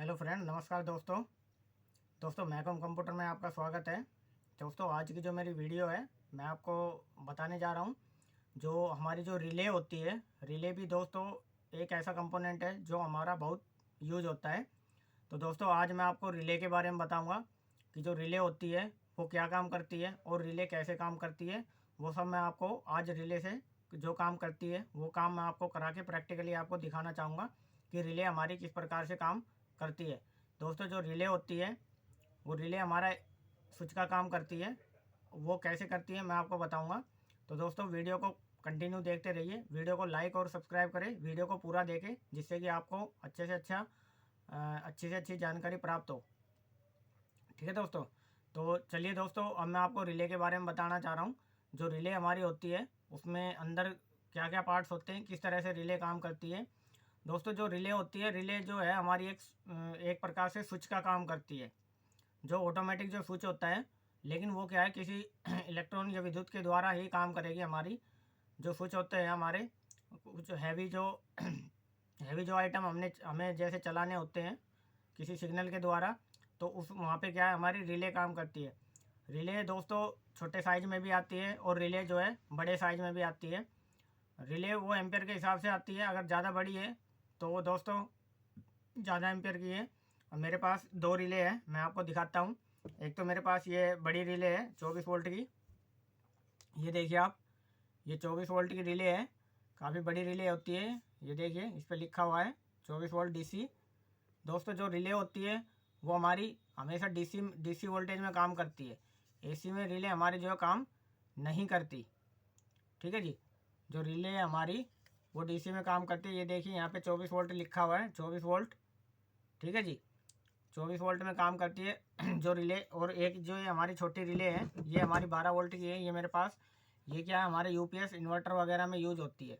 Hello friend, नमस्कार दोस्तों मैकम computer में आपका स्वागत है। दोस्तों आज की जो मेरी वीडियो है मैं आपको बताने जा रहा हूँ जो हमारी जो रिले होती है। रिले भी दोस्तों एक ऐसा कंपोनेंट है जो हमारा बहुत यूज होता है। तो दोस्तों आज मैं आपको रिले के बारे में बताऊँगा कि जो रिले होती है वो क्या काम करती है और रिले कैसे काम करती है। वो सब मैं आपको आज रिले से जो काम करती है वो काम मैं आपको करा के प्रैक्टिकली आपको दिखाना चाहूँगा कि रिले हमारी किस प्रकार से काम करती है। दोस्तों जो रिले होती है वो रिले हमारा स्विच का काम करती है। वो कैसे करती है मैं आपको बताऊंगा। तो दोस्तों वीडियो को कंटिन्यू देखते रहिए, वीडियो को लाइक और सब्सक्राइब करें, वीडियो को पूरा देखें जिससे कि आपको अच्छी से अच्छी जानकारी प्राप्त हो। ठीक है दोस्तों। तो चलिए दोस्तों अब मैं आपको रिले के बारे में बताना चाह रहा हूँ। जो रिले हमारी होती है उसमें अंदर क्या क्या पार्ट्स होते हैं, किस तरह से रिले काम करती है। दोस्तों जो रिले होती है, रिले जो है हमारी एक प्रकार से स्विच का काम करती है, जो ऑटोमेटिक जो स्विच होता है। लेकिन वो क्या है किसी इलेक्ट्रॉन या विद्युत के द्वारा ही काम करेगी। हमारी जो स्विच होते हैं हमारे कुछ हैवी जो आइटम हमें जैसे चलाने होते हैं किसी सिग्नल के द्वारा, तो उस वहाँ पे क्या है हमारी रिले काम करती है। रिले दोस्तों छोटे साइज में भी आती है और रिले जो है बड़े साइज में भी आती है। रिले वो एम्पेयर के हिसाब से आती है, अगर ज़्यादा बड़ी है तो वो दोस्तों ज़्यादा एम्पेयर की है। और मेरे पास दो रिले हैं, मैं आपको दिखाता हूँ। एक तो मेरे पास ये बड़ी रिले है 24 वोल्ट की, ये देखिए आप, ये 24 वोल्ट की रिले है, काफ़ी बड़ी रिले होती है। ये देखिए इस पर लिखा हुआ है 24 वोल्ट डीसी। दोस्तों जो रिले होती है वो हमारी हमेशा डीसी वोल्टेज में काम करती है। एसी में रिले हमारी जो है काम नहीं करती। ठीक है जी। जो रिले है हमारी वो डीसी में काम करती है। ये देखिए यहाँ पे 24 वोल्ट लिखा हुआ है, 24 वोल्ट। ठीक है जी, 24 वोल्ट में काम करती है जो रिले। और एक जो ये हमारी छोटी रिले है ये हमारी 12 वोल्ट की है, ये मेरे पास। ये क्या है हमारे यूपीएस इन्वर्टर वगैरह में यूज होती है।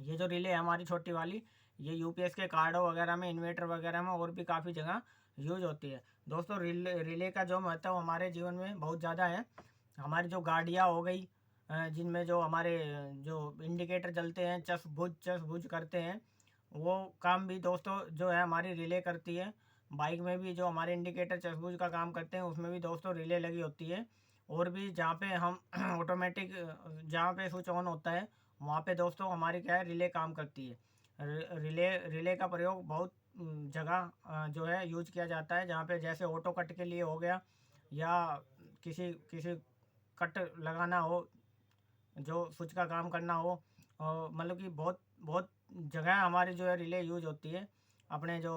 ये जो रिले है हमारी छोटी वाली, ये यूपीएस के कार्डो वगैरह में, इन्वर्टर वगैरह में और भी काफ़ी जगह यूज होती है। दोस्तों रिले का जो महत्व हमारे जीवन में बहुत ज़्यादा है। हमारी जो गाड़ियाँ हो गई, जिनमें जो हमारे जो इंडिकेटर जलते हैं, चस बुझ करते हैं, वो काम भी दोस्तों जो है हमारी रिले करती है। बाइक में भी जो हमारे इंडिकेटर चसबूझ का काम करते हैं उसमें भी दोस्तों रिले लगी होती है। और भी जहाँ पे हम ऑटोमेटिक जहाँ पे स्विच ऑन होता है वहाँ पे दोस्तों हमारी क्या है रिले काम करती है। रिले रिले का प्रयोग बहुत जगह जो है यूज किया जाता है, जहाँ पे जैसे ऑटो कट के लिए हो गया, या किसी किसी कट लगाना हो, जो स्विच का काम करना हो। और मतलब कि बहुत बहुत जगह हमारी जो है रिले यूज होती है। अपने जो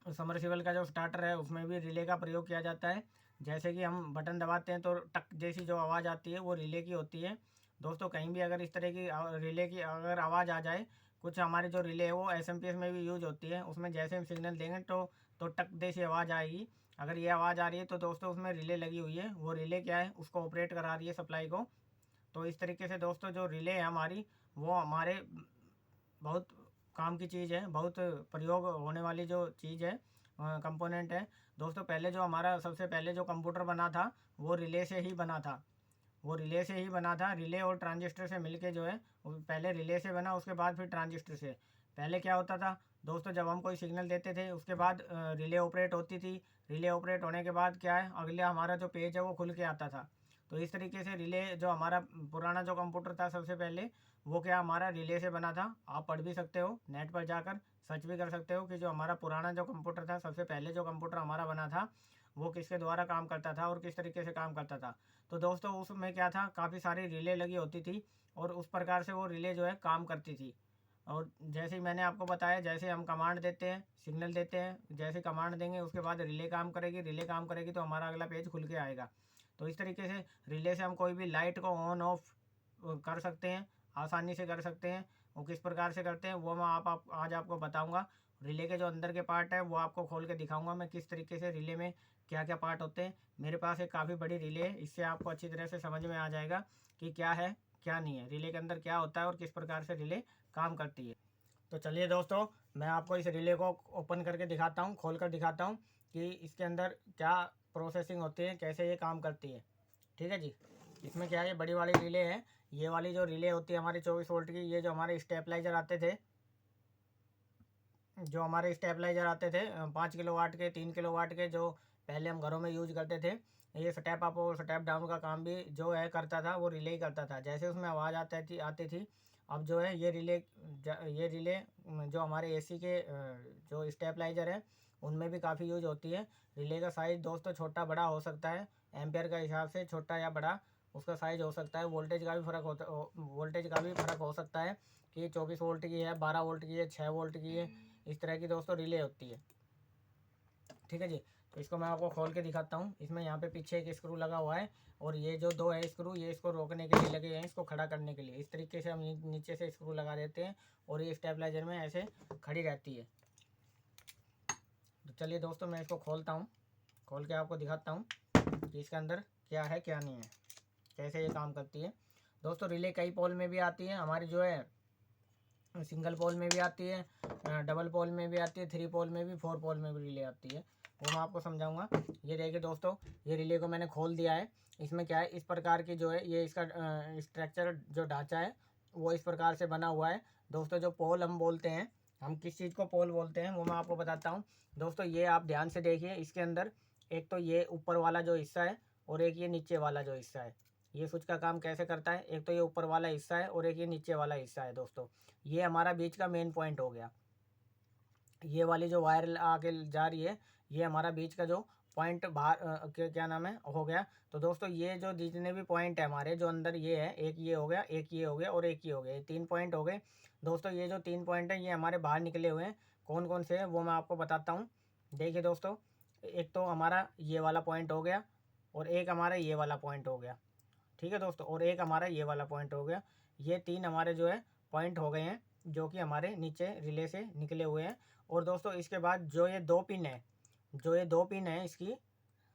समरसिबल का जो स्टार्टर है उसमें भी रिले का प्रयोग किया जाता है। जैसे कि हम बटन दबाते हैं तो टक जैसी जो आवाज़ आती है वो रिले की होती है। दोस्तों कहीं भी अगर इस तरह की रिले की अगर आवाज़ आ जाए, कुछ हमारी जो रिले है वो एसएमपीएस में भी यूज होती है, उसमें जैसे हम सिग्नल देंगे तो टक जैसी आवाज़ आएगी। अगर ये आवाज़ आ रही है तो दोस्तों उसमें रिले लगी हुई है, वो रिले क्या है उसको ऑपरेट करा रही है सप्लाई को। तो इस तरीके से दोस्तों जो रिले है हमारी वो हमारे बहुत काम की चीज़ है, बहुत प्रयोग होने वाली जो चीज़ है, कंपोनेंट है। दोस्तों पहले जो हमारा सबसे पहले जो कंप्यूटर बना था वो रिले से ही बना था। वो रिले से ही बना था, रिले और ट्रांजिस्टर से मिलके जो है वो पहले रिले से बना, उसके बाद फिर ट्रांजिस्टर से। पहले क्या होता था दोस्तों, जब हम कोई सिग्नल देते थे उसके बाद रिले ऑपरेट होती थी। रिले ऑपरेट होने के बाद क्या है अगला हमारा जो पेज है वो खुल के आता था। तो इस तरीके से रिले जो हमारा पुराना जो कंप्यूटर था सबसे पहले, वो क्या हमारा रिले से बना था। आप पढ़ भी सकते हो, नेट पर जाकर सर्च भी कर सकते हो कि जो हमारा पुराना जो कंप्यूटर था, सबसे पहले जो कंप्यूटर हमारा बना था वो किसके द्वारा काम करता था और किस तरीके से काम करता था। तो दोस्तों उसमें क्या था, काफ़ी सारी रिले लगी होती थी और उस प्रकार से वो रिले जो है काम करती थी। और जैसे ही मैंने आपको बताया, जैसे हम कमांड देते हैं, सिग्नल देते हैं, जैसे कमांड देंगे उसके बाद रिले काम करेगी, रिले काम करेगी तो हमारा अगला पेज खुल के आएगा। तो इस तरीके से रिले से हम कोई भी लाइट को ऑन ऑफ कर सकते हैं, आसानी से कर सकते हैं। वो किस प्रकार से करते हैं वो मैं आप आज आपको बताऊंगा। रिले के जो अंदर के पार्ट है वो आपको खोल के दिखाऊंगा मैं किस तरीके से रिले में क्या क्या पार्ट होते हैं। मेरे पास एक काफ़ी बड़ी रिले है, इससे आपको अच्छी तरह से समझ में आ जाएगा कि क्या है क्या नहीं है, रिले के अंदर क्या होता है और किस प्रकार से रिले काम करती है। तो चलिए दोस्तों मैं आपको इस रिले को ओपन करके दिखाता हूँ, खोल कर दिखाता हूँ कि इसके अंदर क्या प्रोसेसिंग होती है, कैसे ये काम करती है। ठीक है जी। इसमें क्या है, ये बड़ी वाली रिले है। ये वाली जो रिले होती है हमारी 24 वोल्ट की, ये जो हमारे स्टेबलाइजर आते थे, जो हमारे स्टेबलाइजर आते थे 5 किलोवाट के, 3 किलोवाट के, जो पहले हम घरों में यूज करते थे, ये स्टेप अप और स्टेप डाउन का काम भी जो है करता था, वो रिले ही करता था। जैसे उसमें आवाज़ आती थी। अब जो है ये रिले जो हमारे एसी के जो स्टेबलाइजर है उनमें भी काफ़ी यूज होती है। रिले का साइज़ दोस्तों छोटा बड़ा हो सकता है, एम्पेयर का हिसाब से छोटा या बड़ा उसका साइज़ हो सकता है। वोल्टेज का भी फ़र्क हो सकता है कि 24 वोल्ट की है, 12 वोल्ट की है, 6 वोल्ट की है, इस तरह की दोस्तों रिले होती है। ठीक है जी। तो इसको मैं आपको खोल के दिखाता हूँ। इसमें यहाँ पे पीछे एक स्क्रू लगा हुआ है और ये जो दो है स्क्रू, ये इसको रोकने के लिए लगे हैं, इसको खड़ा करने के लिए। इस तरीके से हम नीचे से स्क्रू लगा देते हैं और ये स्टेबलाइजर में ऐसे खड़ी रहती है। तो चलिए दोस्तों मैं इसको खोलता हूँ, खोल के आपको दिखाता हूँ कि इसके अंदर क्या है क्या नहीं है, कैसे ये काम करती है। दोस्तों रिले कई पोल में भी आती है, हमारी जो है सिंगल पोल में भी आती है, डबल पोल में भी आती है, 3 पोल में भी, 4 पोल में भी रिले आती है, वो मैं आपको समझाऊंगा। ये देखिए दोस्तों, ये रिले को मैंने खोल दिया है। इसमें क्या है, इस प्रकार की जो है ये इसका स्ट्रक्चर जो ढांचा है वो इस प्रकार से बना हुआ है। दोस्तों जो पोल हम बोलते हैं, हम किस चीज़ को पोल बोलते हैं वो मैं आपको बताता हूँ। दोस्तों ये आप ध्यान से देखिए, इसके अंदर एक तो ये ऊपर वाला जो हिस्सा है और एक ये नीचे वाला जो हिस्सा है। ये स्विच का काम कैसे करता है, एक तो ये ऊपर वाला हिस्सा है और एक ये नीचे वाला हिस्सा है। दोस्तों ये हमारा बीच का मेन पॉइंट हो गया। ये वाली जो वायर आगे जा रही है, ये हमारा बीच का जो पॉइंट बाहर क्या नाम है हो गया। तो दोस्तों ये जो जितने भी पॉइंट है हमारे जो अंदर, ये है, एक ये हो गया, एक ये हो गया और एक ये हो गया, ये 3 पॉइंट हो गए। दोस्तों ये जो 3 पॉइंट हैं ये हमारे बाहर निकले हुए हैं। कौन कौन से हैं वो मैं आपको बताता हूँ। देखिए दोस्तों, एक तो हमारा ये वाला पॉइंट हो गया और एक हमारा ये वाला पॉइंट हो गया। ठीक है दोस्तों, और एक हमारा ये वाला पॉइंट हो गया। ये 3 हमारे जो है पॉइंट हो गए हैं जो कि हमारे नीचे रिले से निकले हुए हैं। और दोस्तों इसके बाद जो ये 2 पिन है, जो ये 2 पिन है इसकी,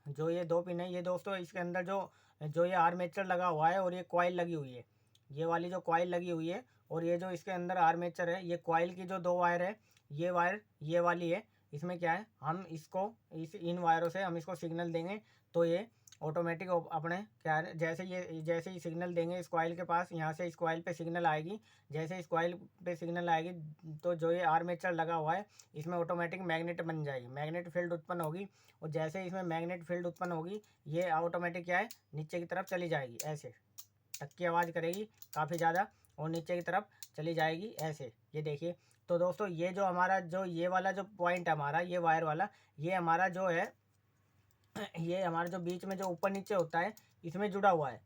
जो ये 2 पिन है, ये दोस्तों इसके अंदर जो जो ये आर्मेचर लगा हुआ है और ये कॉइल लगी हुई है, ये वाली जो कॉइल लगी हुई है और ये जो इसके अंदर आर्मेचर है, ये कॉइल की जो 2 वायर है, ये वायर ये वाली है। इसमें क्या है, हम इसको इन वायरों से हम इसको सिग्नल देंगे तो ये ऑटोमेटिक अपने क्या है, जैसे ही सिग्नल देंगे इस कॉइल के पास, यहाँ से इस कॉइल पे सिग्नल आएगी। जैसे इस कॉइल पे सिग्नल आएगी तो जो ये आर्मेचर लगा हुआ है इसमें ऑटोमेटिक मैग्नेट बन जाएगी, मैग्नेट फील्ड उत्पन्न होगी। और जैसे इसमें मैग्नेट फील्ड उत्पन्न होगी, ये ऑटोमेटिक क्या है, नीचे की तरफ चली जाएगी, ऐसे टक की आवाज़ करेगी काफ़ी ज़्यादा और नीचे की तरफ चली जाएगी ऐसे। ये देखिए। तो दोस्तों ये जो हमारा जो ये वाला जो पॉइंट है हमारा, ये वायर वाला, ये हमारा जो है, ये हमारा जो बीच में जो ऊपर नीचे होता है इसमें जुड़ा हुआ है।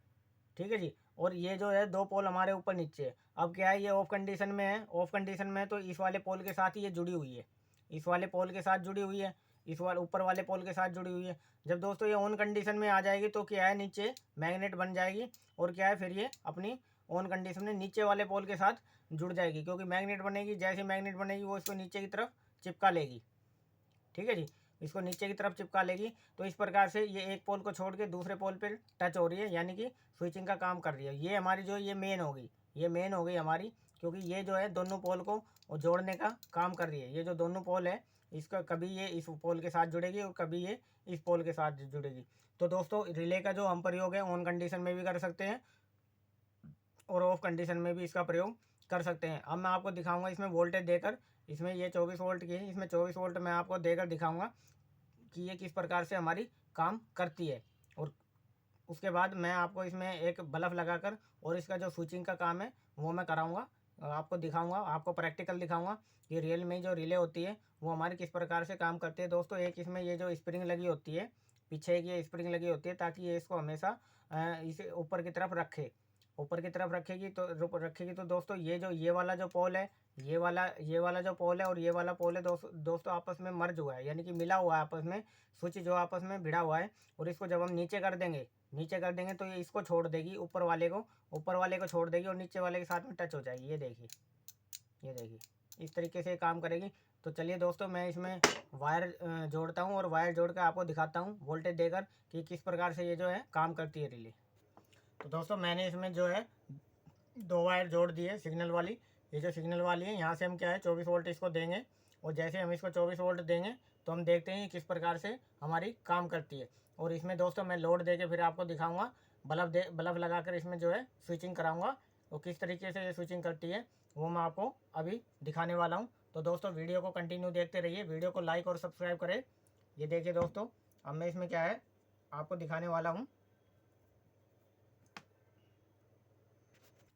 ठीक है जी। और ये जो है 2 पोल हमारे ऊपर नीचे है। अब क्या है, ये ऑफ कंडीशन में है, ऑफ कंडीशन में है तो इस वाले पोल के साथ ही ये जुड़ी हुई है, इस वाले पोल के साथ जुड़ी हुई है, इस वाले ऊपर वाले पोल के साथ जुड़ी हुई है। जब दोस्तों ये ऑन कंडीशन में आ जाएगी तो क्या है, नीचे मैग्नेट बन जाएगी और क्या है, फिर ये अपनी ऑन कंडीशन में नीचे वाले पोल के साथ जुड़ जाएगी, क्योंकि मैग्नेट बनेगी, जैसे मैग्नेट बनेगी वो इसको नीचे की तरफ चिपका लेगी। ठीक है जी। इसको नीचे की तरफ चिपका लेगी। तो इस प्रकार से ये एक पोल को छोड़ के दूसरे पोल पर टच हो रही है, यानी कि स्विचिंग का काम कर रही है। ये हमारी जो ये मेन होगी, ये मेन हो गई हमारी, क्योंकि ये जो है दोनों पोल को जोड़ने का काम कर रही है। ये जो दोनों पोल है, इसका कभी ये इस पोल के साथ जुड़ेगी और कभी ये इस पोल के साथ जुड़ेगी। तो दोस्तों रिले का जो हम प्रयोग है ऑन कंडीशन में भी कर सकते हैं और ऑफ कंडीशन में भी इसका प्रयोग कर सकते हैं। अब मैं आपको दिखाऊंगा इसमें वोल्टेज देकर, इसमें ये 24 वोल्ट की है, इसमें 24 वोल्ट मैं आपको देकर दिखाऊंगा कि ये किस प्रकार से हमारी काम करती है। और उसके बाद मैं आपको इसमें एक बल्ब लगाकर और इसका जो स्विचिंग का काम है वो मैं कराऊंगा, आपको दिखाऊंगा, आपको प्रैक्टिकल दिखाऊंगा कि रियल में जो रिले होती है वो हमारी किस प्रकार से काम करती है। दोस्तों एक इसमें ये जो स्प्रिंग लगी होती है, पीछे की ये स्प्रिंग लगी होती है ताकि ये इसको हमेशा इसे ऊपर की तरफ रखे, ऊपर की तरफ रखेगी तो दोस्तों ये जो ये वाला जो पोल है, ये वाला जो पोल है और ये वाला पोल है दोस्तों आपस में मर्ज हुआ है, यानी कि मिला हुआ है आपस में, स्विच जो आपस में भिड़ा हुआ है। और इसको जब हम नीचे कर देंगे तो ये इसको छोड़ देगी, ऊपर वाले को छोड़ देगी और नीचे वाले के साथ में टच हो जाएगी। ये देखिए इस तरीके से काम करेगी। तो चलिए दोस्तों मैं इसमें वायर जोड़ता हूँ और वायर जोड़ कर आपको दिखाता हूँ वोल्टेज देकर कि किस प्रकार से ये जो है काम करती है रिले। तो दोस्तों मैंने इसमें जो है 2 वायर जोड़ दिए सिग्नल वाली। ये जो सिग्नल वाली है, यहाँ से हम क्या है 24 वोल्ट इसको देंगे और जैसे हम इसको 24 वोल्ट देंगे तो हम देखते हैं किस प्रकार से हमारी काम करती है। और इसमें दोस्तों मैं लोड दे के फिर आपको दिखाऊंगा, बल्ब लगाकर इसमें जो है स्विचिंग कराऊंगा और किस तरीके से ये स्विचिंग करती है वो मैं आपको अभी दिखाने वाला हूँ। तो दोस्तों वीडियो को कंटिन्यू देखते रहिए, वीडियो को लाइक और सब्सक्राइब करें। ये देखिए दोस्तों, अब मैं इसमें क्या है आपको दिखाने वाला हूँ।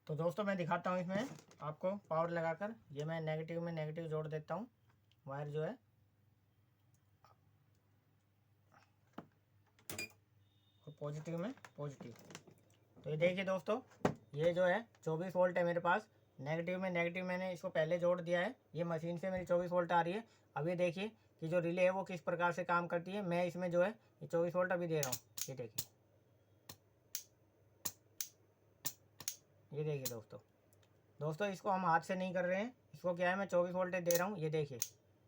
तो दोस्तों मैं दिखाता हूँ इसमें आपको पावर लगाकर। ये मैं नेगेटिव में नेगेटिव जोड़ देता हूँ, वायर जो है, और पॉजिटिव में पॉजिटिव। तो ये देखिए दोस्तों, ये जो है 24 वोल्ट है मेरे पास। नेगेटिव में नेगेटिव मैंने इसको पहले जोड़ दिया है। ये मशीन से मेरी 24 वोल्ट आ रही है। अब ये देखिए कि जो रिले है वो किस प्रकार से काम करती है। मैं इसमें जो है ये 24 वोल्ट अभी दे रहा हूँ। ये देखिए, ये देखिए दोस्तों इसको हम हाथ से नहीं कर रहे हैं। इसको क्या है, मैं 24 वोल्टेज दे रहा हूँ। ये देखिए,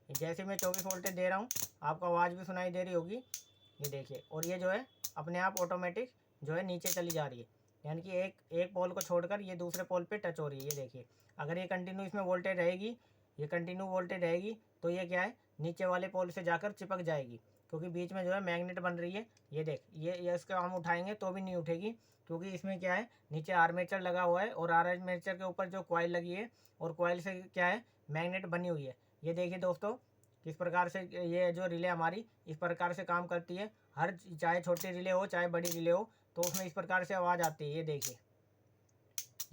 जैसे मैं 24 वोल्टेज दे रहा हूँ आपको आवाज़ भी सुनाई दे रही होगी। ये देखिए, और ये जो है अपने आप ऑटोमेटिक जो है नीचे चली जा रही है, यानी कि एक पोल को छोड़कर ये दूसरे पोल पे टच हो रही है। ये देखिए, अगर ये कंटिन्यू इसमें वोल्टेज रहेगी, ये कंटिन्यू वोल्टेज रहेगी, तो ये क्या है नीचे वाले पोल से जाकर चिपक जाएगी, क्योंकि बीच में जो है मैग्नेट बन रही है। ये देख, ये इसका हम उठाएंगे तो भी नहीं उठेगी, क्योंकि इसमें क्या है नीचे आर्मेचर लगा हुआ है, और आर्मेचर के ऊपर जो कॉइल लगी है, और कॉइल से क्या है मैग्नेट बनी हुई है। ये देखिए दोस्तों, किस प्रकार से ये जो रिले हमारी इस प्रकार से काम करती है। हर चाहे छोटी रिले हो चाहे बड़ी रिले हो, तो उसमें इस प्रकार से आवाज़ आती है। ये देखिए,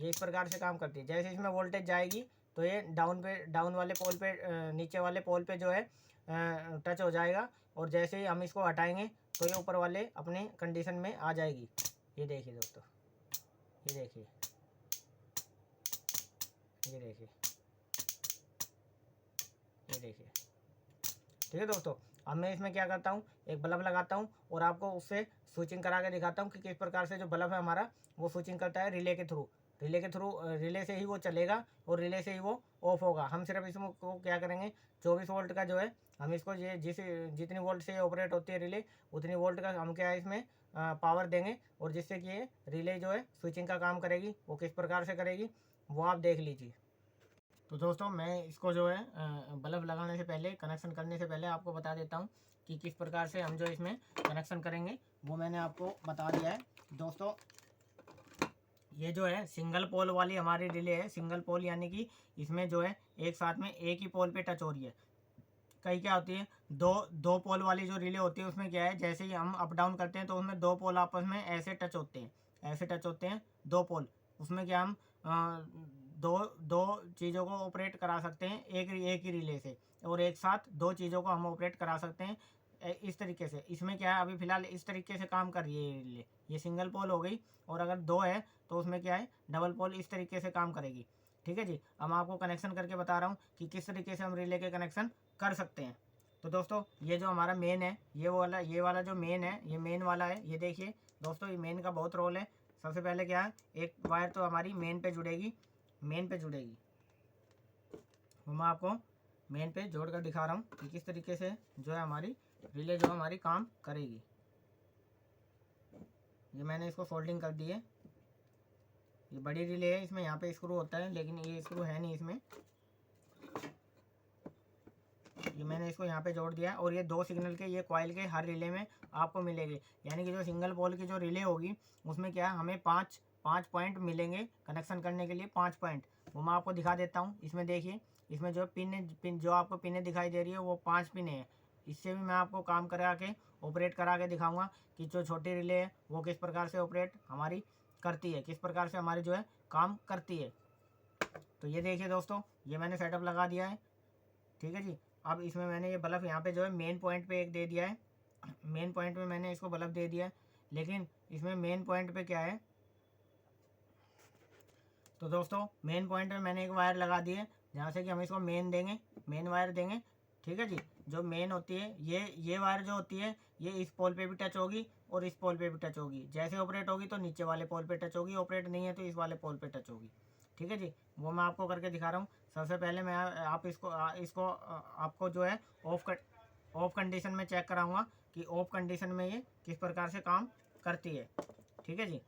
ये इस प्रकार से काम करती है। जैसे इसमें वोल्टेज जाएगी तो ये डाउन वाले पोल पे नीचे वाले पोल पे जो है टच हो जाएगा, और जैसे ही हम इसको हटाएंगे तो ये ऊपर वाले अपने कंडीशन में आ जाएगी। ये देखिए दोस्तों, ये देखिए, ये देखिए, ये देखिए। ठीक है दोस्तों, अब मैं इसमें क्या करता हूँ, एक बल्ब लगाता हूँ और आपको उससे स्विचिंग करा के दिखाता हूँ कि किस प्रकार से जो बल्ब है हमारा वो स्विचिंग करता है रिले के थ्रू। रिले से ही वो चलेगा और रिले से ही वो ऑफ होगा। हम सिर्फ इसमें को क्या करेंगे, 24 वोल्ट का जो है हम इसको ये जितनी वोल्ट से ऑपरेट होती है रिले, उतनी वोल्ट का हम क्या है इसमें पावर देंगे, और जिससे कि ये रिले जो है स्विचिंग का काम करेगी। वो किस प्रकार से करेगी वो आप देख लीजिए। तो दोस्तों मैं इसको जो है बल्ब लगाने से पहले, कनेक्शन करने से पहले आपको बता देता हूँ कि किस प्रकार से हम जो इसमें कनेक्शन करेंगे, वो मैंने आपको बता दिया है। दोस्तों ये जो है सिंगल पोल वाली हमारी रिले है। सिंगल पोल यानी कि इसमें जो है एक साथ में एक ही पोल पे टच हो रही है। कई क्या होती है, दो दो पोल वाली जो रिले होती है उसमें क्या है, जैसे ही हम अप डाउन करते हैं तो उसमें दो पोल आपस में ऐसे टच होते हैं, ऐसे टच होते हैं दो पोल। उसमें क्या हम दो दो चीज़ों को ऑपरेट करा सकते हैं एक ही रिले से, और एक साथ दो चीज़ों को हम ऑपरेट करा सकते हैं इस तरीके से। इसमें क्या है, अभी फ़िलहाल इस तरीके से काम कर रही है ये रिले। ये सिंगल पोल हो गई, और अगर दो है तो उसमें क्या है डबल पोल इस तरीके से काम करेगी। ठीक है जी, अब मैं आपको कनेक्शन करके बता रहा हूँ कि किस तरीके से हम रिले के कनेक्शन कर सकते हैं। तो दोस्तों ये जो हमारा मेन है, ये वाला जो मेन है, ये मेन वाला है। ये देखिए दोस्तों, ये मेन का बहुत रोल है। सबसे पहले क्या है, एक वायर तो हमारी मेन पे जुड़ेगी, वो मैं आपको मेन पे जोड़ कर दिखा रहा हूँ कि किस तरीके से जो है हमारी रिले जो हमारी काम करेगी। ये मैंने इसको फोल्डिंग कर दी है। ये बड़ी रिले है, इसमें यहाँ पे स्क्रू होता है, लेकिन ये स्क्रू है नहीं इसमें। ये मैंने इसको यहाँ पे जोड़ दिया, और ये दो सिग्नल के ये कॉइल के हर रिले में आपको मिलेंगे। यानी कि जो सिंगल पोल की जो रिले होगी उसमें क्या है, हमें पाँच पॉइंट मिलेंगे कनेक्शन करने के लिए। 5 पॉइंट वो मैं आपको दिखा देता हूँ। इसमें देखिए, इसमें जो पिन जो आपको पिनें दिखाई दे रही है वो 5 पिनें हैं। इससे भी मैं आपको काम करा के ऑपरेट करा के दिखाऊँगा कि जो छोटी रिले है वो किस प्रकार से ऑपरेट हमारी करती है, किस प्रकार से हमारी जो है काम करती है। तो ये देखिए दोस्तों, ये मैंने सेटअप लगा दिया है। ठीक है जी, अब इसमें मैंने ये बल्ब यहाँ पे जो है मेन पॉइंट पे एक दे दिया है। मेन पॉइंट पे मैंने इसको बल्ब दे दिया है, लेकिन इसमें मेन पॉइंट पे क्या है, तो दोस्तों मेन पॉइंट पे मैंने एक वायर लगा दी है, जहाँ से कि हम इसको मेन वायर देंगे। ठीक है जी, जो मेन होती है ये वायर जो होती है, ये इस पोल पे भी टच होगी और इस पोल पे भी टच होगी। जैसे ऑपरेट होगी तो नीचे वाले पोल पे टच होगी, ऑपरेट नहीं है तो इस वाले पोल पे टच होगी। ठीक है जी, वो मैं आपको करके दिखा रहा हूँ। सबसे पहले मैं आप इसको आपको जो है ऑफ कंडीशन में चेक कराऊंगा कि ऑफ कंडीशन में ये किस प्रकार से काम करती है। ठीक है जी,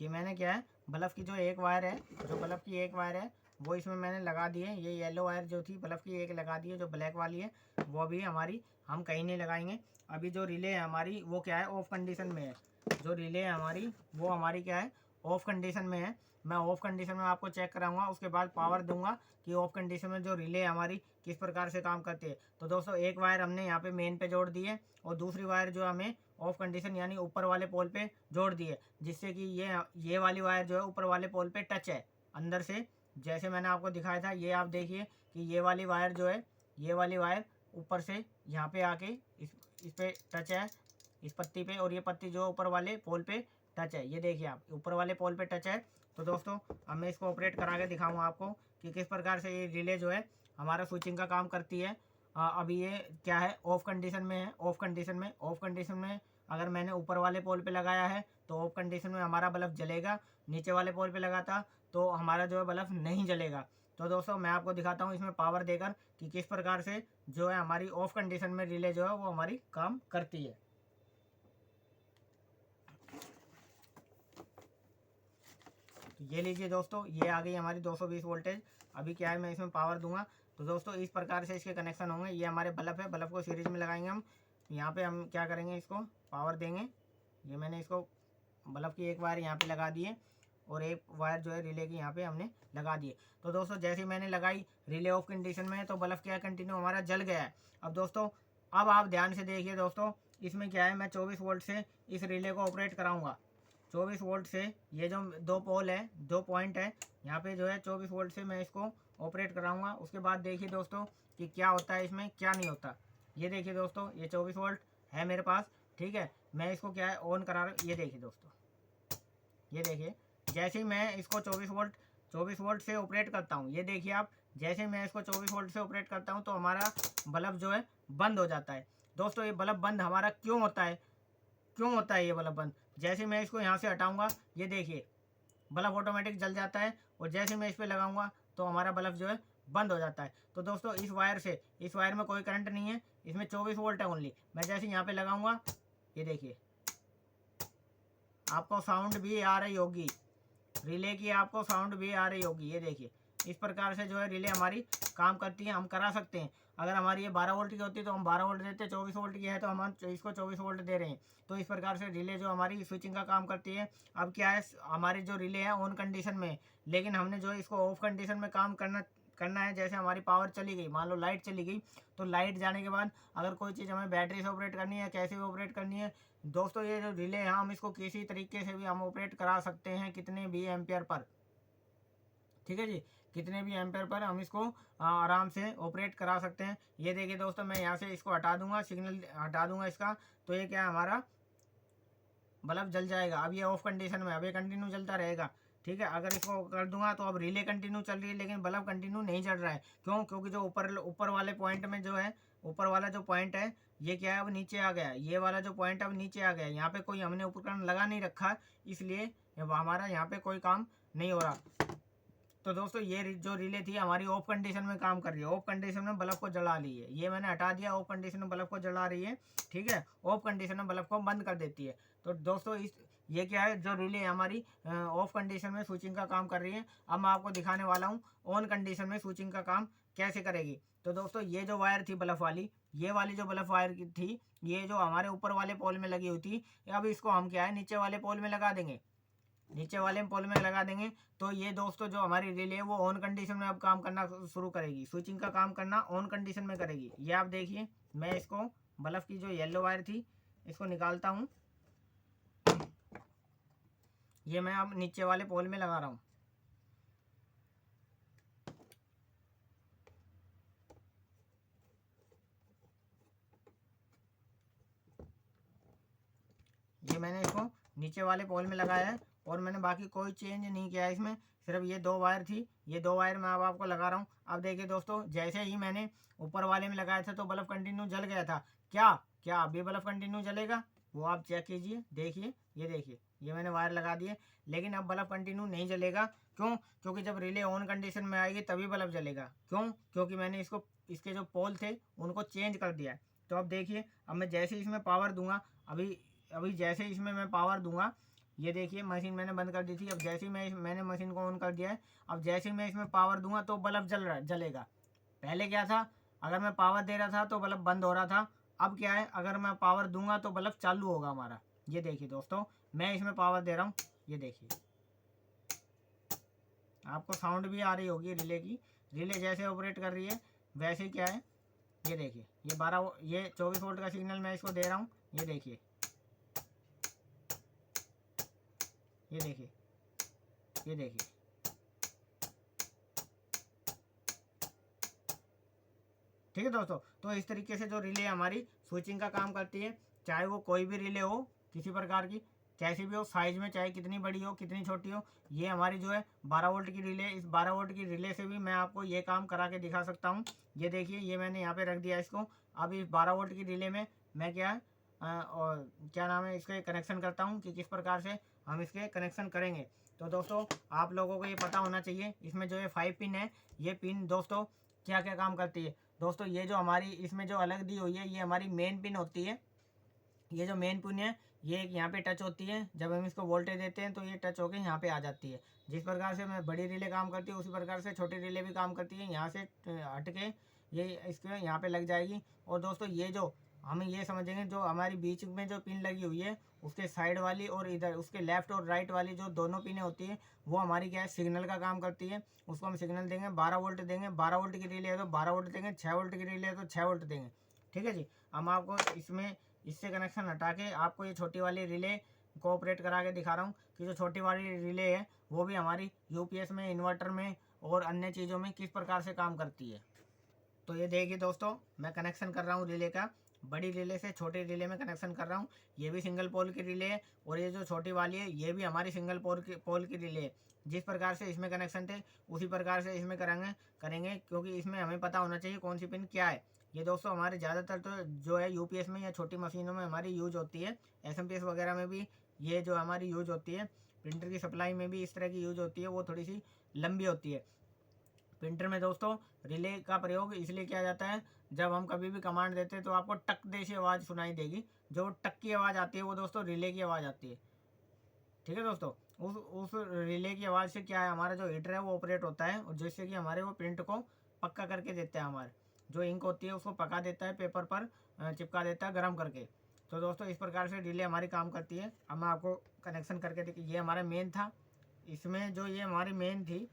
ये मैंने क्या है, बल्ब की जो एक वायर है, बल्ब की एक वायर है वो इसमें मैंने लगा दी है। ये येलो वायर जो थी बल्ब की एक लगा दी है, जो ब्लैक वाली है वो अभी हमारी हम कहीं नहीं लगाएंगे। अभी जो रिले है हमारी वो क्या है, ऑफ कंडीशन में है। जो रिले है हमारी वो हमारी क्या है, ऑफ कंडीशन में है। मैं ऑफ कंडीशन में आपको चेक कराऊंगा, उसके बाद पावर दूंगा कि ऑफ कंडीशन में जो रिले हमारी किस प्रकार से काम करती है। तो दोस्तों एक वायर हमने यहाँ पे मेन पे जोड़ दी है और दूसरी वायर जो हमें ऑफ कंडीशन यानी ऊपर वाले पोल पे जोड़ दी है, जिससे कि ये वाली वायर जो है ऊपर वाले पोल पे टच है अंदर से। जैसे मैंने आपको दिखाया था, ये आप देखिए कि ये वाली वायर जो है, ये वाली वायर ऊपर से यहाँ पे आके इस पे टच है, इस पत्ती पे, और ये पत्ती जो ऊपर वाले पोल पे टच है। ये देखिए आप, ऊपर वाले पोल पे टच है। तो दोस्तों अब मैं इसको ऑपरेट करा के दिखाऊंगा आपको कि किस प्रकार से ये रिले जो है हमारा स्विचिंग का काम करती है। अभी ये क्या है, ऑफ कंडीशन में है। ऑफ कंडीशन में अगर मैंने ऊपर वाले पोल पे लगाया है तो ऑफ कंडीशन में हमारा बल्ब जलेगा, नीचे वाले पोल पे लगाता तो हमारा जो है बल्ब नहीं जलेगा। तो दोस्तों मैं आपको दिखाता हूँ इसमें पावर देकर कि किस प्रकार से जो है हमारी ऑफ कंडीशन में रिले जो है वो हमारी काम करती है। तो ये लीजिए दोस्तों, ये आ गई हमारी 220 वोल्टेज। अभी क्या है, मैं इसमें पावर दूंगा तो दोस्तों इस प्रकार से इसके कनेक्शन होंगे। ये हमारे बल्ब है, बल्ब को सीरीज में लगाएंगे हम। यहाँ पे हम क्या करेंगे, इसको पावर देंगे। ये मैंने इसको बल्ब की एक वायर यहाँ पे लगा दी है और एक वायर जो है रिले की यहाँ पे हमने लगा दी है। तो दोस्तों जैसे ही मैंने लगाई, रिले ऑफ कंडीशन में है तो बल्ब क्या है, कंटिन्यू हमारा जल गया है। अब दोस्तों अब आप ध्यान से देखिए दोस्तों, इसमें क्या है, मैं 24 वोल्ट से इस रिले को ऑपरेट कराऊंगा। 24 वोल्ट से ये जो दो पोल है, दो पॉइंट है यहाँ पे जो है, 24 वोल्ट से मैं इसको ऑपरेट कराऊंगा। उसके बाद देखिए दोस्तों कि क्या होता है इसमें, क्या नहीं होता। ये देखिए दोस्तों, ये 24 वोल्ट है मेरे पास, ठीक है। मैं इसको क्या है, ऑन करा रहा हूँ। ये देखिए दोस्तों, ये देखिए जैसे ही मैं इसको 24 वोल्ट से ऑपरेट करता हूँ, ये देखिए आप, जैसे ही मैं इसको 24 वोल्ट से ऑपरेट करता हूँ तो हमारा बल्ब जो है बंद हो जाता है। दोस्तों ये बल्ब बंद हमारा क्यों होता है, क्यों होता है ये बल्ब बंद? जैसे मैं इसको यहाँ से हटाऊंगा, ये देखिए बल्ब ऑटोमेटिक जल जाता है, और जैसे मैं इस पर लगाऊंगा तो हमारा बल्ब जो है बंद हो जाता है। तो दोस्तों इस वायर में कोई करंट नहीं है, इसमें 24 वोल्ट है ओनली। मैं जैसे यहाँ पे लगाऊंगा, ये देखिए आपको साउंड भी आ रही होगी, रिले की आपको साउंड भी आ रही होगी। ये देखिए इस प्रकार से जो है रिले हमारी काम करती है। हम करा सकते हैं, अगर हमारी ये 12 वोल्ट की होती तो हम 12 वोल्ट देते, 24 वोल्ट की है तो हम इसको 24 वोल्ट दे रहे हैं। तो इस प्रकार से रिले जो हमारी स्विचिंग का काम करती है। अब क्या है, हमारी जो रिले है ऑन कंडीशन में, लेकिन हमने जो इसको ऑफ कंडीशन में काम करना है। जैसे हमारी पावर चली गई, मान लो लाइट चली गई, तो लाइट जाने के बाद अगर कोई चीज़ हमें बैटरी से ऑपरेट करनी है, कैसे भी ऑपरेट करनी है दोस्तों, ये जो रिले है हम इसको किसी तरीके से भी हम ऑपरेट करा सकते हैं, कितने भी एम्पियर पर, ठीक है जी, कितने भी एम्पेयर पर हम इसको आराम से ऑपरेट करा सकते हैं। ये देखिए दोस्तों, मैं यहाँ से इसको हटा दूंगा, सिग्नल हटा दूंगा इसका, तो ये क्या है, हमारा बल्ब जल जाएगा। अब ये ऑफ कंडीशन में, अब ये कंटिन्यू जलता रहेगा, ठीक है। अगर इसको कर दूंगा तो अब रिले कंटिन्यू चल रही है, लेकिन बल्ब कंटिन्यू नहीं जल रहा है। क्यों? क्योंकि जो ऊपर वाले पॉइंट में जो है, ऊपर वाला जो पॉइंट है ये क्या है, अब नीचे आ गया। ये वाला जो पॉइंट अब नीचे आ गया, यहाँ पे कोई हमने उपकरण लगा नहीं रखा, इसलिए हमारा यहाँ पे कोई काम नहीं हो रहा। तो दोस्तों ये जो रिले थी हमारी ऑफ कंडीशन में काम कर रही है, ऑफ कंडीशन में बल्ब को जला रही है। ये मैंने हटा दिया, ऑफ कंडीशन में बल्ब को जला रही है, ठीक है। ऑफ कंडीशन में बल्ब को बंद कर देती है। तो दोस्तों ये क्या है, जो रिले हमारी ऑफ कंडीशन में स्विचिंग का काम कर रही है। अब मैं आपको दिखाने वाला हूँ ऑन कंडीशन में स्विचिंग का काम कैसे करेगी। तो दोस्तों ये जो वायर थी बल्ब वाली, ये वाली जो बल्ब वायर थी, ये जो हमारे ऊपर वाले पोल में लगी हुई थी, अब इसको हम क्या है, नीचे वाले पोल में लगा देंगे, नीचे वाले पोल में लगा देंगे। तो ये दोस्तों जो हमारी रिले है वो ऑन कंडीशन में अब काम करना शुरू करेगी, स्विचिंग का काम करना ऑन कंडीशन में करेगी। ये आप देखिए, मैं इसको बल्ब की जो येलो वायर थी इसको निकालता हूँ, ये मैं अब नीचे वाले पोल में लगा रहा हूँ। ये मैंने इसको नीचे वाले पोल में लगाया है और मैंने बाकी कोई चेंज नहीं किया है इसमें, सिर्फ ये दो वायर थी, ये दो वायर मैं अब आपको लगा रहा हूँ। अब देखिए दोस्तों, जैसे ही मैंने ऊपर वाले में लगाया था तो बल्ब कंटिन्यू जल गया था। क्या क्या अभी बल्ब कंटिन्यू जलेगा? वो आप चेक कीजिए, देखिए, ये देखिए, ये मैंने वायर लगा दिए, लेकिन अब बल्ब कंटिन्यू नहीं जलेगा। क्यों? क्योंकि जब रिले ऑन कंडीशन में आएगी तभी बल्ब जलेगा। क्यों? क्योंकि मैंने इसके जो पोल थे उनको चेंज कर दिया है। तो अब देखिए, अब मैं जैसे इसमें पावर दूंगा, अभी जैसे इसमें मैं पावर दूंगा, ये देखिए मशीन मैंने बंद कर दी थी, अब जैसे ही मैंने मशीन को ऑन कर दिया है, अब जैसे ही मैं इसमें पावर दूंगा तो बल्ब जलेगा। पहले क्या था, अगर मैं पावर दे रहा था तो बल्ब बंद हो रहा था। अब क्या है, अगर मैं पावर दूंगा तो बल्ब चालू होगा हमारा। ये देखिए दोस्तों, मैं इसमें पावर दे रहा हूँ, ये देखिए आपको साउंड भी आ रही होगी रिले की। रिले जैसे ऑपरेट कर रही है वैसे ही क्या है, ये देखिए ये 24 वोल्ट का सिग्नल मैं इसको दे रहा हूँ। ये देखिए, ये देखिए, ये देखिए, ठीक है दोस्तों। तो इस तरीके से जो रिले हमारी स्विचिंग का काम करती है, चाहे वो कोई भी रिले हो किसी प्रकार की, कैसी भी हो साइज में, चाहे कितनी बड़ी हो कितनी छोटी हो, ये हमारी जो है 12 वोल्ट की रिले। इस 12 वोल्ट की रिले से भी मैं आपको ये काम करा के दिखा सकता हूँ। ये देखिए, ये मैंने यहाँ पे रख दिया इसको। अब इस 12 वोल्ट की रिले में मैं क्या है और क्या नाम है, इसके कनेक्शन करता हूँ कि किस प्रकार से हम इसके कनेक्शन करेंगे। तो दोस्तों आप लोगों को ये पता होना चाहिए, इसमें जो ये 5 पिन है, ये पिन दोस्तों क्या क्या काम करती है। दोस्तों ये जो हमारी इसमें जो अलग दी हुई है, ये हमारी मेन पिन होती है। ये जो मेन पिन है ये यहाँ पे टच होती है। जब हम इसको वोल्टेज देते हैं तो ये टच होकर यहाँ पे आ जाती है। जिस प्रकार से मैं बड़ी रिले काम करती है उसी प्रकार से छोटी रिले भी काम करती है। यहाँ से हट के ये इसके यहाँ पे लग जाएगी। और दोस्तों ये जो हम ये समझेंगे, जो हमारी बीच में जो पिन लगी हुई है उसके साइड वाली और इधर उसके लेफ्ट और राइट वाली जो दोनों पिनें होती है, वो हमारी क्या है, सिग्नल का काम करती है। उसको हम सिग्नल देंगे, 12 वोल्ट देंगे। 12 वोल्ट की रिले है तो 12 वोल्ट देंगे, 6 वोल्ट की रिले है तो 6 वोल्ट देंगे। ठीक है जी। हम आपको इसमें इससे कनेक्शन हटा के आपको ये छोटी वाली रिले को ऑपरेट करा के दिखा रहा हूँ कि जो छोटी वाली रिले है वो भी हमारी यूपीएस में, इन्वर्टर में और अन्य चीज़ों में किस प्रकार से काम करती है। तो ये देखिए दोस्तों, मैं कनेक्शन कर रहा हूँ रिले का। बड़ी रिले से छोटी रिले में कनेक्शन कर रहा हूँ। ये भी सिंगल पोल की रिले है और ये जो छोटी वाली है ये भी हमारी सिंगल पोल की रिले है। जिस प्रकार से इसमें कनेक्शन थे उसी प्रकार से इसमें करेंगे क्योंकि इसमें हमें पता होना चाहिए कौन सी पिन क्या है। ये दोस्तों हमारे ज़्यादातर तो जो है यूपीएस में या छोटी मशीनों में हमारी यूज होती है। एसएमपीएस वगैरह में भी ये जो हमारी यूज होती है, प्रिंटर की सप्लाई में भी इस तरह की यूज होती है, वो थोड़ी सी लंबी होती है। प्रिंटर में दोस्तों रिले का प्रयोग इसलिए किया जाता है, जब हम कभी भी कमांड देते हैं तो आपको टक जैसी आवाज़ सुनाई देगी। जो टक की आवाज़ आती है वो दोस्तों रिले की आवाज़ आती है। ठीक है दोस्तों, उस रिले की आवाज़ से क्या है, हमारा जो हीटर है वो ऑपरेट होता है और जिससे कि हमारे वो प्रिंट को पक्का करके देता है। हमारे जो इंक होती है उसको पका देता है, पेपर पर चिपका देता है गर्म करके। तो दोस्तों इस प्रकार से रिले हमारी काम करती है। अब मैं आपको कनेक्शन करके देखिए, ये हमारा मेन था। इसमें जो ये हमारी मेन थी,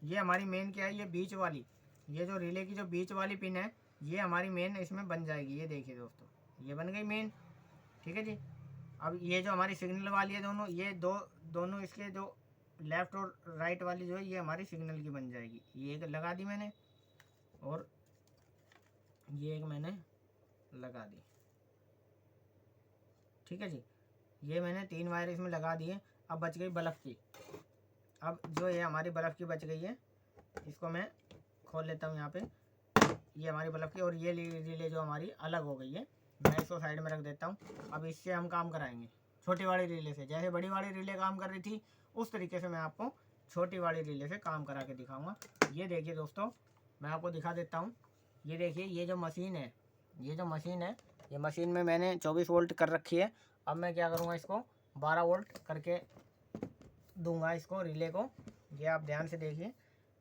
ये हमारी मेन क्या है, ये बीच वाली, ये जो रिले की जो बीच वाली पिन है ये हमारी मेन इसमें बन जाएगी। ये देखिए दोस्तों, ये बन गई मेन। ठीक है जी। अब ये जो हमारी सिग्नल वाली है दोनों, ये दोनों इसके जो लेफ़्ट और राइट वाली जो है ये हमारी सिग्नल की बन जाएगी। ये एक लगा दी मैंने और ये एक मैंने लगा दी। ठीक है जी। ये मैंने 3 वायर इसमें लगा दिए। अब बच गई बल्ब की। अब जो ये हमारी बल्ब की बच गई है, इसको मैं खोल लेता हूँ यहाँ पे। ये हमारी बल्ब की और ये रिले जो हमारी अलग हो गई है, मैं इसको साइड में रख देता हूँ। अब इससे हम काम कराएंगे छोटी वाली रिले से। जैसे बड़ी वाली रिले काम कर रही थी उस तरीके से मैं आपको छोटी वाली रिले से काम करा के दिखाऊंगा। ये देखिए दोस्तों, मैं आपको दिखा देता हूँ। ये देखिए, ये जो मशीन है, ये मशीन में मैंने 24 वोल्ट कर रखी है। अब मैं क्या करूँगा, इसको 12 वोल्ट करके दूंगा इसको, रिले को। ये आप ध्यान से देखिए,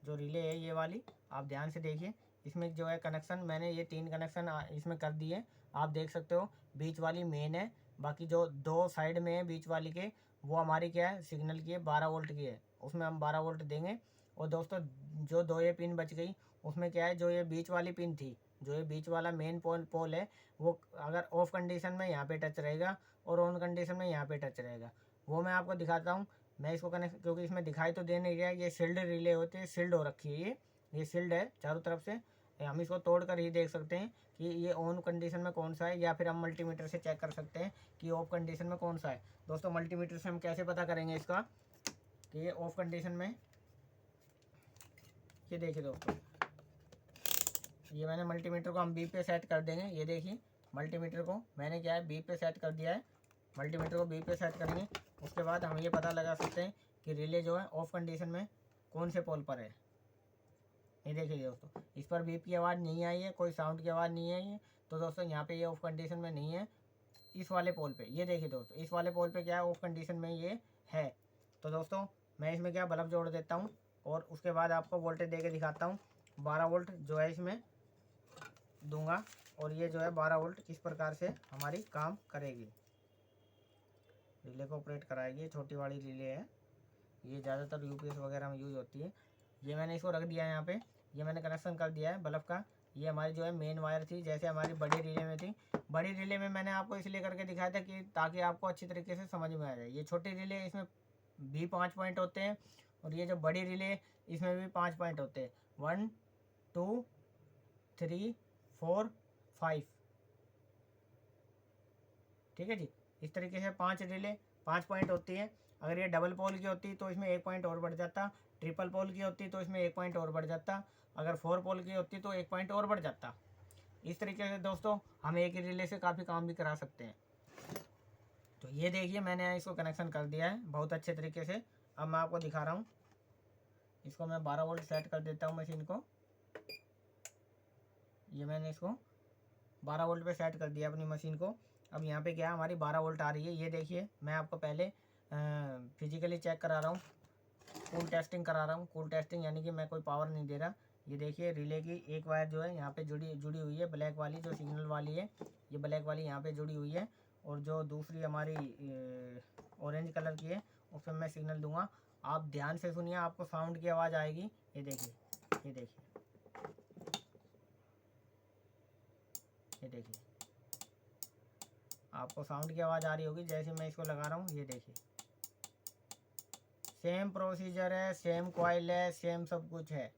जो रिले है ये वाली आप ध्यान से देखिए। इसमें जो है कनेक्शन मैंने ये 3 कनेक्शन इसमें कर दिए। आप देख सकते हो, बीच वाली मेन है, बाकी जो 2 साइड में है बीच वाली के वो हमारी क्या है, सिग्नल की है, 12 वोल्ट की है, उसमें हम 12 वोल्ट देंगे। और दोस्तों जो 2 ये पिन बच गई उसमें क्या है, जो ये बीच वाली पिन थी, जो ये बीच वाला मेन पोल है, वो अगर ऑफ कंडीशन में यहाँ पे टच रहेगा और ऑन कंडीशन में यहाँ पे टच रहेगा। वो मैं आपको दिखाता हूँ। मैं इसको कनेक्ट, क्योंकि इसमें दिखाई तो दे नहीं रहा है, ये शील्ड रिले होते हैं, शील्ड हो रखी है ये शील्ड है चारों तरफ से। हम इसको तोड़ कर ही देख सकते हैं कि ये ऑन कंडीशन में कौन सा है, या फिर हम मल्टीमीटर से चेक कर सकते हैं कि ऑफ कंडीशन में कौन सा है। दोस्तों मल्टीमीटर से हम कैसे पता करेंगे इसका कि ये ऑफ कंडीशन में। ये देखिए दोस्तों, ये मैंने मल्टीमीटर को हम बी पे सेट कर देंगे। ये देखिए, मल्टीमीटर को मैंने क्या है बी पे सेट कर दिया है। मल्टीमीटर को बी पे सेट करेंगे, उसके बाद हम ये पता लगा सकते हैं कि रिले जो है ऑफ कंडीशन में कौन से पोल पर है। ये देखिए दोस्तों, इस पर बीप की आवाज़ नहीं आई है, कोई साउंड की आवाज़ नहीं आई है। तो दोस्तों यहाँ पे ये ऑफ कंडीशन में नहीं है। इस वाले पोल पे, ये देखिए दोस्तों, इस वाले पोल पे क्या है, ऑफ कंडीशन में ये है। तो दोस्तों मैं इसमें क्या बल्ब जोड़ देता हूँ और उसके बाद आपको वोल्टेज दे के दिखाता हूँ। 12 वोल्ट जो है इसमें दूंगा और ये जो है 12 वोल्ट इस प्रकार से हमारी काम करेगी, रिले को ऑपरेट कराएगी। ये छोटी वाली रिले है, ये ज़्यादातर यूपीएस वगैरह में यूज़ होती है। ये मैंने इसको रख दिया है यहाँ पे, ये मैंने कनेक्शन कर दिया है बल्ब का। ये हमारी जो है मेन वायर थी, जैसे हमारी बड़ी रिले में थी। बड़ी रिले में मैंने आपको इसलिए करके दिखाया था कि ताकि आपको अच्छी तरीके से समझ में आ जाए। ये छोटी रिले इसमें भी 5 पॉइंट होते हैं और ये जो बड़ी रिले इसमें भी 5 पॉइंट होते हैं। 1 2 3 4 5, ठीक है जी। इस तरीके से 5 रिले 5 पॉइंट होती है। अगर ये डबल पोल की होती तो इसमें 1 पॉइंट और बढ़ जाता, ट्रिपल पोल की होती तो इसमें 1 पॉइंट और बढ़ जाता, अगर 4 पोल की होती तो 1 पॉइंट और बढ़ जाता। इस तरीके से दोस्तों हम एक ही रिले से काफ़ी काम भी करा सकते हैं। तो ये देखिए मैंने इसको कनेक्शन कर दिया है बहुत अच्छे तरीके से। अब मैं आपको दिखा रहा हूँ, इसको मैं 12 वोल्ट सेट कर देता हूँ मशीन को। ये मैंने इसको 12 वोल्ट पे सेट कर दिया अपनी मशीन को। अब यहाँ पे क्या है, हमारी 12 वोल्ट आ रही है। ये देखिए मैं आपको पहले फिजिकली चेक करा रहा हूँ, कूल टेस्टिंग करा रहा हूँ। कूल टेस्टिंग यानी कि मैं कोई पावर नहीं दे रहा। ये देखिए रिले की एक वायर जो है यहाँ पे जुड़ी हुई है, ब्लैक वाली जो सिग्नल वाली है, ये ब्लैक वाली यहाँ पे जुड़ी हुई है। और जो दूसरी हमारी ऑरेंज कलर की है उसमें मैं सिग्नल दूंगा। आप ध्यान से सुनिए, आपको साउंड की आवाज़ आएगी। ये देखिए, ये देखिए, ये देखिए, आपको साउंड की आवाज़ आ रही होगी जैसे मैं इसको लगा रहा हूँ। ये देखिए सेम प्रोसीजर है, सेम कॉइल है, सेम सब कुछ है।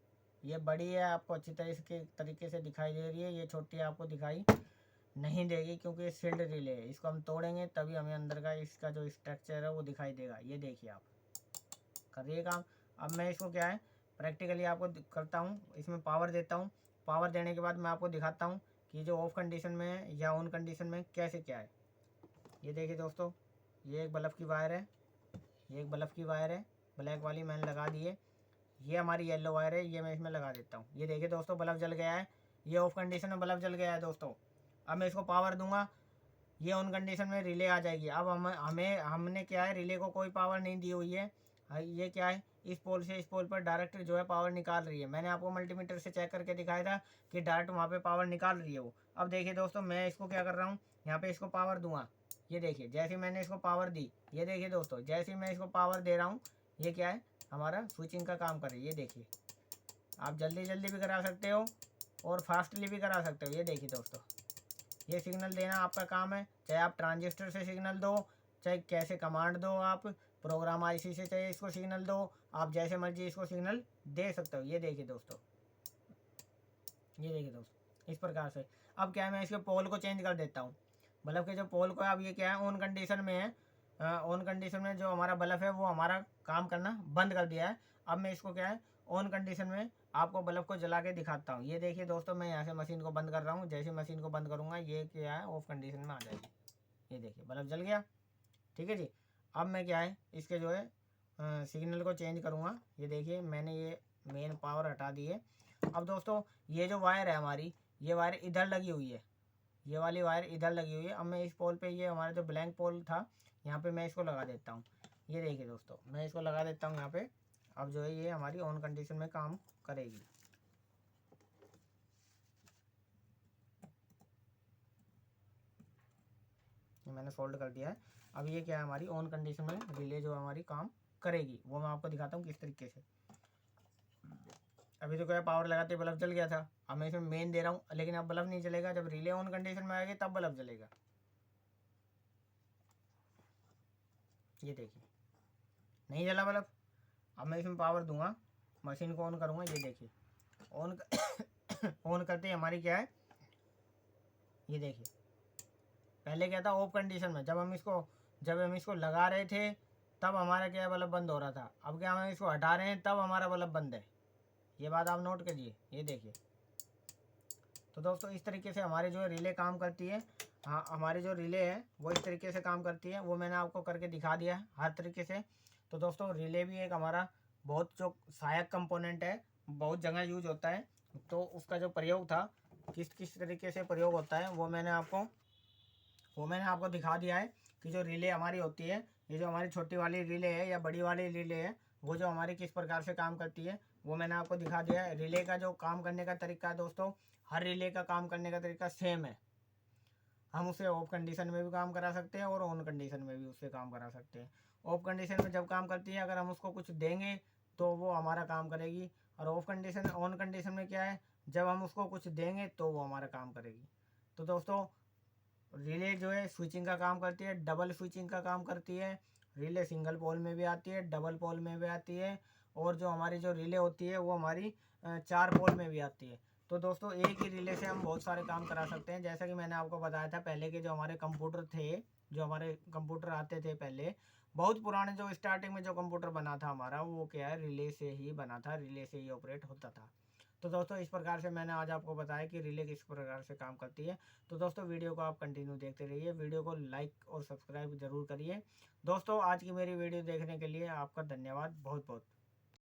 ये बड़ी है, आपको अच्छी तरीके से दिखाई दे रही है। ये छोटी आपको दिखाई नहीं देगी क्योंकि ये सील्ड रिले है। इसको हम तोड़ेंगे तभी हमें अंदर का इसका जो स्ट्रक्चर है वो दिखाई देगा। ये देखिए आप करिए काम। अब मैं इसको क्या है प्रैक्टिकली आपको करता हूँ, इसमें पावर देता हूँ। पावर देने के बाद मैं आपको दिखाता हूँ कि जो ऑफ कंडीशन में है या ऑन कंडीशन में कैसे क्या है। ये देखिए दोस्तों, ये एक बल्ब की वायर है, ये एक बल्ब की वायर है, ब्लैक वाली मैंने लगा दी है। ये हमारी येलो वायर है, ये मैं इसमें लगा देता हूँ। ये देखिए दोस्तों बल्ब जल गया है, ये ऑफ कंडीशन में बल्ब जल गया है दोस्तों। अब मैं इसको पावर दूंगा, ये ऑन कंडीशन में रिले आ जाएगी। अब हमने क्या है, रिले को कोई पावर नहीं दी हुई है। ये क्या है, इस पोल से इस पोल पर डायरेक्ट जो है पावर निकाल रही है। मैंने आपको मल्टीमीटर से चेक करके दिखाया था कि डायरेक्ट वहाँ पे पावर निकाल रही है वो। अब देखिए दोस्तों मैं इसको क्या कर रहा हूँ, यहाँ पे इसको पावर दूंगा। ये देखिए जैसे मैंने इसको पावर दी, ये देखिए दोस्तों जैसे मैं इसको पावर दे रहा हूँ, ये क्या है हमारा स्विचिंग का काम कर रही है। ये देखिए आप जल्दी जल्दी भी करा सकते हो और फास्टली भी करा सकते हो। ये देखिए दोस्तों, ये सिग्नल देना आपका काम है। चाहे आप ट्रांजिस्टर से सिग्नल दो, चाहे कैसे कमांड दो, आप प्रोग्राम आईसी से चाहे इसको सिग्नल दो, आप जैसे मर्जी इसको सिग्नल दे सकते हो। ये देखिए दोस्तों, ये देखिए दोस्तों इस प्रकार से। अब क्या है, मैं इसके पोल को चेंज कर देता हूँ। बल्ब के जो पोल को, अब ये क्या है ऑन कंडीशन में है। ऑन कंडीशन में जो हमारा बल्ब है वो हमारा काम करना बंद कर दिया है। अब मैं इसको क्या है ऑन कंडीशन में आपको बल्ब को जला के दिखाता हूँ। ये देखिए दोस्तों मैं यहाँ से मशीन को बंद कर रहा हूँ। जैसे मशीन को बंद करूँगा ये क्या है ऑफ कंडीशन में आ जाएगी। ये देखिए बल्ब जल गया, ठीक है जी। अब मैं क्या है इसके जो है सिग्नल को चेंज करूँगा। ये देखिए मैंने ये मेन पावर हटा दी है। अब दोस्तों ये जो वायर है हमारी, ये वायर इधर लगी हुई है, ये वाली वायर इधर लगी हुई है। अब मैं इस पोल पे, ये हमारा जो ब्लैंक पोल था, यहाँ पे मैं इसको लगा देता हूँ। ये देखिए दोस्तों मैं इसको लगा देता हूँ यहाँ पे। अब जो है ये हमारी ऑन कंडीशन में काम करेगी। ये मैंने सोल्ड कर दिया है। अब ये क्या है हमारी ऑन कंडीशन में रिले जो हमारी काम करेगी वो मैं आपको दिखाता हूँ किस तरीके से। अभी तो क्या पावर लगाते बल्ब जल गया था, अब मैं इसमें मेन दे रहा हूँ लेकिन अब बल्ब नहीं जलेगा। जब रिले ऑन कंडीशन में आएगी तब बल्ब जलेगा। ये देखिए नहीं जला बल्ब। अब मैं इसमें पावर दूंगा, मशीन को ऑन करूँगा। ये देखिए ऑन ऑन करते ही हमारी क्या है, ये देखिए पहले क्या था ऑफ कंडीशन में, जब हम इसको लगा रहे थे तब हमारा क्या बल्ब बंद हो रहा था। अब क्या हम इसको हटा रहे हैं तब हमारा बल्ब बंद है। ये बात आप नोट करिए। ये देखिए तो दोस्तों इस तरीके से हमारे जो रिले काम करती है। हाँ हमारी जो रिले है वो इस तरीके से काम करती है, वो मैंने आपको करके दिखा दिया है हर तरीके से। तो दोस्तों रिले भी एक हमारा बहुत जो सहायक कंपोनेंट है, बहुत जगह यूज होता है। तो उसका जो प्रयोग था, किस किस तरीके से प्रयोग होता है वो मैंने आपको दिखा दिया है कि जो रिले हमारी होती है, ये जो हमारी छोटी वाली रिले है या बड़ी वाली रिले है, वो जो हमारी किस प्रकार से काम करती है वो मैंने आपको दिखा दिया है। रिले का जो काम करने का तरीका है दोस्तों, हर रिले का काम करने का तरीका सेम है। हम उसे ऑफ कंडीशन में भी काम करा सकते हैं और ऑन कंडीशन में भी उससे काम करा सकते हैं। ऑफ कंडीशन में जब काम करती है, अगर हम उसको कुछ देंगे तो वो हमारा काम करेगी, और ऑफ कंडीशन ऑन कंडीशन में क्या है, जब हम उसको कुछ देंगे तो वो हमारा काम करेगी। तो दोस्तों रिले जो है स्विचिंग का काम करती है, डबल स्विचिंग का काम करती है। रिले सिंगल पोल में भी आती है, डबल पोल में भी आती है, और जो हमारी जो रिले होती है वो हमारी 4 पोल में भी आती है। तो दोस्तों एक ही रिले से हम बहुत सारे काम करा सकते हैं। जैसा कि मैंने आपको बताया था पहले के जो हमारे कंप्यूटर थे, जो हमारे कंप्यूटर आते थे पहले, बहुत पुराने जो स्टार्टिंग में जो कंप्यूटर बना था हमारा, वो क्या है, रिले से ही बना था, रिले से ही ऑपरेट होता था। तो दोस्तों इस प्रकार से मैंने आज आपको बताया कि रिले किस प्रकार से काम करती है। तो दोस्तों वीडियो को आप कंटिन्यू देखते रहिए, वीडियो को लाइक और सब्सक्राइब जरूर करिए। दोस्तों आज की मेरी वीडियो देखने के लिए आपका धन्यवाद बहुत बहुत।